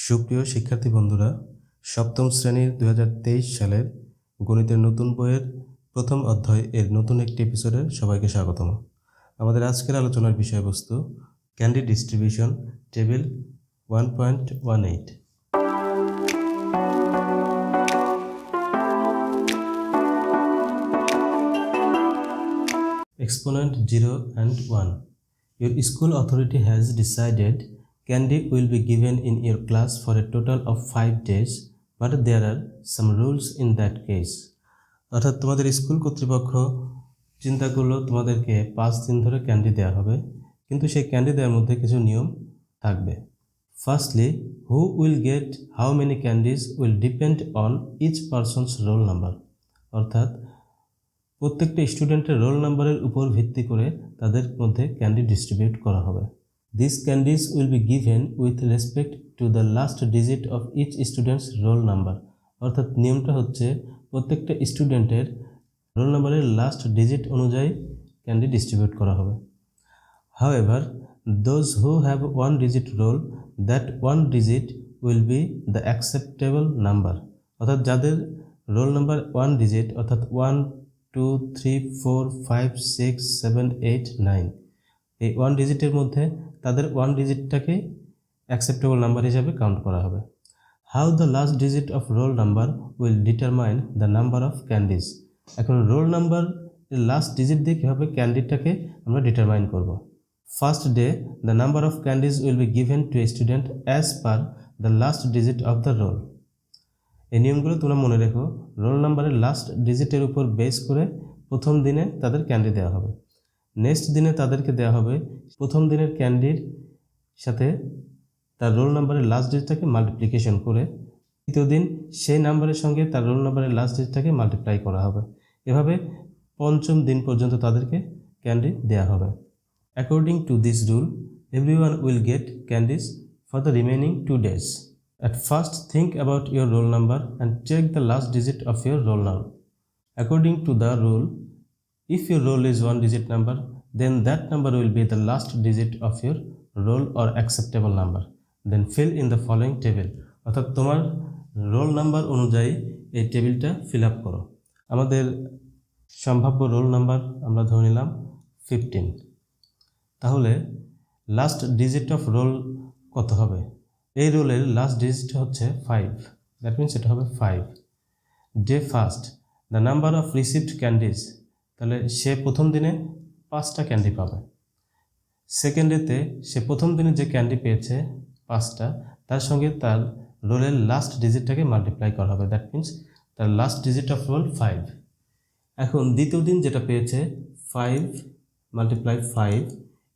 সুপ্রিয় শিক্ষার্থী বন্ধুরা, সপ্তম শ্রেণীর 2023 সালের গণিতের নতুন বইয়ের প্রথম অধ্যায় এর নতুন একটি এপিসোডে সবাইকে স্বাগতম। আমাদের আজকের আলোচনার বিষয়বস্তু candy distribution table 1.18। Exponent 0 and 1. Your school authority has decided candy will be given in your class for a total of 5 days, but there are some rules in that case. অর্থাৎ তোমাদের স্কুল কর্তৃপক্ষ চিন্তা করলো তোমাদেরকে 5 দিন ধরে candy দেওয়া হবে, কিন্তু সেই ক্যান্ডি দেওয়ার মধ্যে কিছু নিয়ম থাকবে। Firstly, who will get how many candies will depend on each person's roll number. অর্থাৎ প্রত্যেকটা স্টুডেন্টের রোল নাম্বারের উপর ভিত্তি করে তাদের মধ্যে ক্যান্ডি ডিস্ট্রিবিউট করা হবে। These candies will be given with respect to the last digit of each student's roll number. অর্থাৎ নিয়মটা হচ্ছে প্রত্যেকটা স্টুডেন্টের রোল নাম্বারের লাস্ট ডিজিট অনুযায়ী ক্যান্ডি ডিস্ট্রিবিউট করা হবে। However, those who have one digit roll, that one digit will be the acceptable number. অর্থাৎ যাদের রোল নাম্বার 1 ডিজিট অর্থাৎ 1 2 3 4 5 6 7 8 9 এই 1 ডিজিটের মধ্যে তাদের 1 ডিজিটটাকে অ্যাকসেপ্টেবল নাম্বার হিসাবে কাউন্ট করা হবে। How the last digit of roll number will determine the number of candies. এখন রোল নাম্বার লাস্ট ডিজিট দিয়ে কীভাবে ক্যান্ডিটাকে আমরা ডিটারমাইন করব। First day the number of candies will be given to a student as per the last digit of the roll. এই নিয়মগুলো তোমরা মনে রেখো। রোল নাম্বারের লাস্ট ডিজিটের উপর বেস করে প্রথম দিনে তাদের ক্যান্ডি দেওয়া হবে। নেক্সট দিনে তাদেরকে দেওয়া হবে প্রথম দিনের ক্যান্ডির সাথে তার রোল নাম্বারের লাস্ট ডিজিটটাকে মাল্টিপ্লিকেশন করে তৃতীয় দিন সেই নাম্বারের সঙ্গে তার রোল নাম্বারের লাস্ট ডিজিটটাকে মাল্টিপ্লাই করা হবে। এভাবে পঞ্চম দিন পর্যন্ত তাদেরকে ক্যান্ডি দেওয়া হবে। According to this rule everyone will get candies for the remaining 2 days. At first, think about your roll number and check the last digit of your roll number. According to the rule, if your roll is 1 digit number, then that number will be the last digit of your roll or acceptable number. Then fill in the following table. অর্থাৎ তোমার roll number অনুযায়ী এই টেবিলটা fill up করো। আমাদের সম্ভাব্য roll number আমরা ধরে নিলাম 15। তাহলে লাস্ট ডিজিট অফ রোল কত হবে? এই রোলের লাস্ট ডিজিট হচ্ছে 5, দ্যাট মিনস এটা হবে 5। Day first the number of received candies, তাহলে সে প্রথম দিনে 5টা ক্যান্ডি পাবে। সেকেন্ড ডেতে সে প্রথম দিনে যে ক্যান্ডি পেয়েছে 5টা, তার সঙ্গে তার রোলের লাস্ট ডিজিটটাকে মাল্টিপ্লাই করা হবে, দ্যাট মিনস তার লাস্ট ডিজিট অফ রোল 5। এখন দ্বিতীয় দিন যেটা পেয়েছে 5 মাল্টিপ্লাই 5,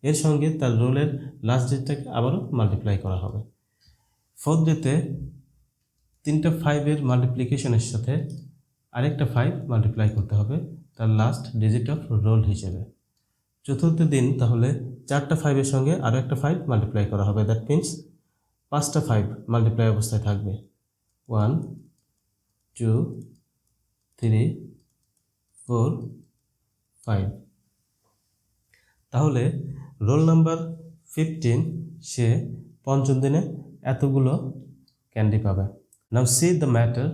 এর সঙ্গে তার রোলের লাস্ট ডিজিটটাকে আবারও মাল্টিপ্লাই করা হবে। ফোর্থ ডেতে 3টা 5-এর মাল্টিপ্লিকেশনের সাথে আরেকটা 5 মাল্টিপ্লাই করতে হবে তার লাস্ট ডিজিট অফ রোল হিসেবে। চতুর্থ দিন তাহলে 4টা 5-এর সঙ্গে আরও একটা 5 মাল্টিপ্লাই করা হবে, দ্যাট মিনস 5টা 5 মাল্টিপ্লাই অবস্থায় থাকবে। 1 2 3 4 5। তাহলে রোল নাম্বার 15 সে পঞ্চম দিনে এতগুলো ক্যান্ডি পাবে। Now see the matter,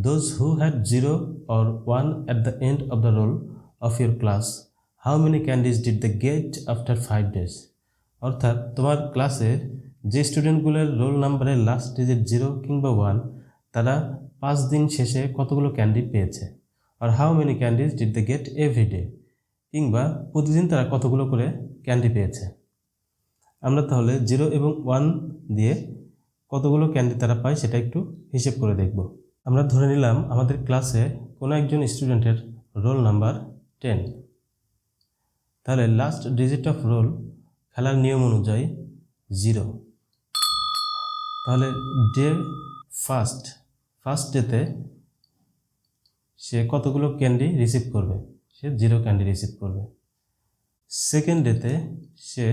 those who had 0 or 1 at the end of the roll of your class, how many candies did they get after 5 days? অর্থাৎ তোমার ক্লাসে যে স্টুডেন্টগুলোর রোল নাম্বারের লাস্ট ডিজিট 0 কিংবা 1, তারা 5 দিন শেষে কতগুলো ক্যান্ডি পেয়েছে। আর how many candies did they get every day, কিংবা প্রতিদিন তারা কতগুলো করে ক্যান্ডি পেয়েছে। আমরা তাহলে 0 এবং 1 দিয়ে কতগুলো ক্যান্ডি তারা পায় সেটা একটু হিসেব করে দেখব। আমরা ধরে নিলাম আমাদের ক্লাসে কোনো একজন স্টুডেন্টের রোল নাম্বার 10, তাহলে লাস্ট ডিজিট অফ রোল খেলার নিয়ম অনুযায়ী 0। তাহলে ডে ফার্স্ট ডেতে সে কতগুলো ক্যান্ডি রিসিভ করবে? সে 0 ক্যান্ডি রিসিভ করবে। সেকেন্ড ডেতে সে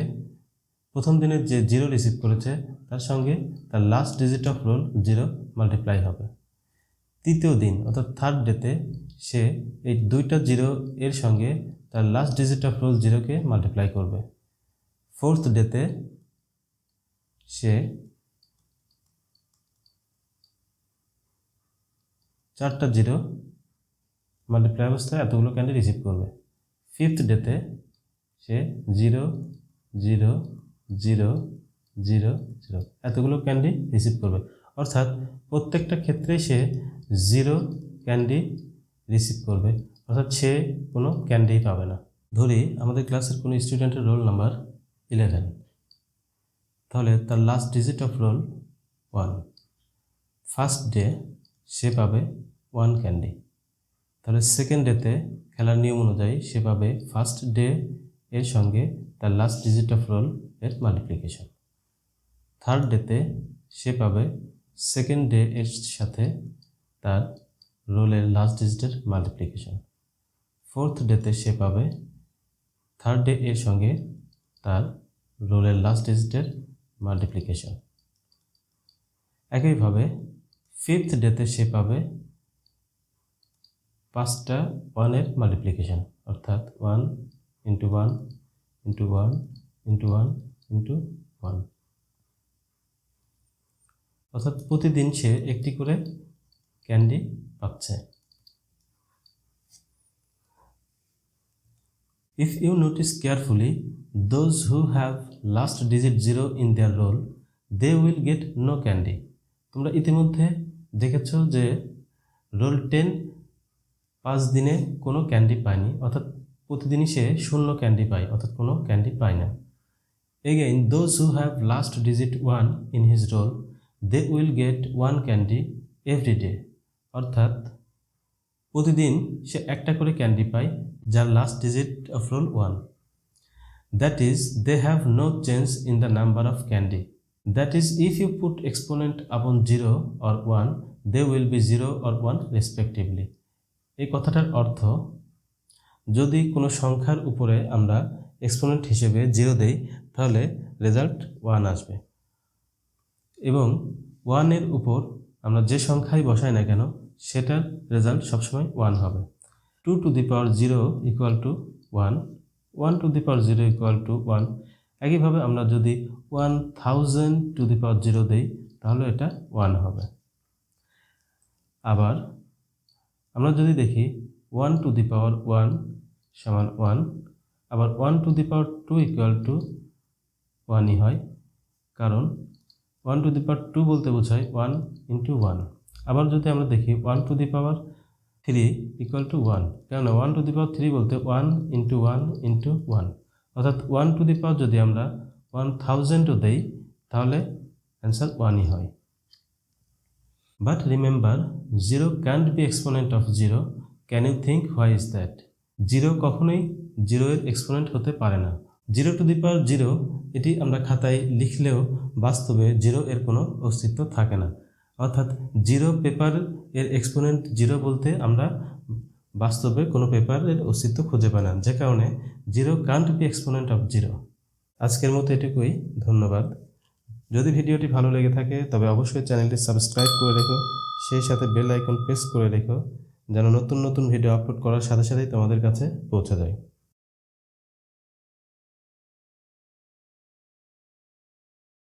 প্রথম দিনের যে 0 রিসিভ করেছে তার সঙ্গে তার last digit of roll 0 multiply হবে। তৃতীয় দিন অর্থাৎ থার্ড ডেতে সে এই 2টা 0 এর সঙ্গে তার লাস্ট ডিজিট অফ রোল 0কে মাল্টিপ্লাই করবে। ফোর্থ ডেতে সে 4টা 0 মাল্টিপ্লাই অবস্থায় এতগুলো ক্যান্ডি রিসিভ করবে। 5th ডেতে সে 0 0 0 0 0 এতগুলো ক্যান্ডি রিসিভ করবে, অর্থাৎ প্রত্যেকটা ক্ষেত্রে সে 0 ক্যান্ডি রিসিভ করবে, অর্থাৎ সে কোনো ক্যান্ডি পাবে না। ধরি আমাদের ক্লাসের কোনো স্টুডেন্টের রোল নাম্বার 11, তাহলে তার last digit of roll 1। First day সে পাবে 1 ক্যান্ডি। তাহলে সেকেন্ড ডেতে খেলার নিয়ম অনুযায়ী সে পাবে ফার্স্ট ডে এর সঙ্গে তার লাস্ট ডিজিট অফ রোল এর মাল্টিপ্লিকেশন। থার্ড ডেতে সে পাবে সেকেন্ড ডে এর সাথে তার রোলের লাস্ট ডিজিটের মাল্টিপ্লিকেশন। ফোর্থ ডেতে সে পাবে থার্ড ডে এর সঙ্গে তার রোলের লাস্ট ডিজিটের মাল্টিপ্লিকেশন। একইভাবে ফিফথ ডেতে সে পাবে 5টা 1-এর মাল্টিপ্লিকেশন, অর্থাৎ 1 × 1 × 1 × 1 × 1, অর্থাৎ প্রতিদিন সে একটি করে ক্যান্ডি পাচ্ছে। If you notice carefully, those who have last digit 0 in their roll, they will get no candy. তোমরা ইতিমধ্যে দেখেছ যে রোল 10 5 দিনে কোনো ক্যান্ডি পায়নি, অর্থাৎ প্রতিদিনই সে 0 ক্যান্ডি পায়, অর্থাৎ কোনো ক্যান্ডি পায় না। Again, those who have last digit 1 in his roll, they will get 1 candy every day. অর্থাৎ প্রতিদিন সে একটা করে ক্যান্ডি পায় যার last digit of roll 1। That is, they have no change in the number of candy. That is, if you put exponent upon 0 or 1, they will be 0 or 1 respectively. এই কথাটার অর্থ, যদি কোনো সংখ্যার উপরে আমরা এক্সপোনেন্ট হিসেবে 0 দেই তাহলে রেজাল্ট 1 আসবে, এবং 1 এর উপর আমরা যে সংখ্যাই বসাই না কেন সেটার রেজাল্ট সবসময় 1 হবে। 2 to the power 0 equal to 1, 1 to the power 0 equal to 1। একইভাবে আমরা যদি 1000 to the power 0 দেই তাহলে এটা 1 হবে। আবার আমরা যদি দেখি 1 to the power 1 সমান 1, আবার 1 to the power 2 equal to 1ই হয়, কারণ 1 to the power 2 বলতে বোঝায় 1 into 1। আবার যদি আমরা দেখি 1 to the power 3 equal to 1, কেননা 1 to the power 3 বলতে 1 into 1 into 1, অর্থাৎ 1 to the power যদি আমরা 1000ও দেই তাহলে অ্যান্সার 1ই হয়। But remember, 0 can't be exponent of 0. Can you think why is that? 0 কখনোই 0 এর এক্সপোনেন্ট হতে পারে না। 0 to the power 0 এটি আমরা খাতায় লিখলেও বাস্তবে 0 এর কোনো অস্তিত্ব থাকে না, অর্থাৎ 0 পেপার এর এক্সপোনেন্ট 0 বলতে আমরা বাস্তবে কোনো পেপারের অস্তিত্ব খুঁজে পাই না, যে কারণে 0 can't be exponent of 0. আজকের মতো এটুকুই, ধন্যবাদ। যদি ভিডিওটি ভালো লেগে থাকে তবে অবশ্যই চ্যানেলটি সাবস্ক্রাইব করে রেখো, সেই সাথে বেল আইকন প্রেস করে রেখো যেন নতুন নতুন ভিডিও আপলোড করার সাথে সাথেই তোমাদের কাছে পৌঁছে যায়।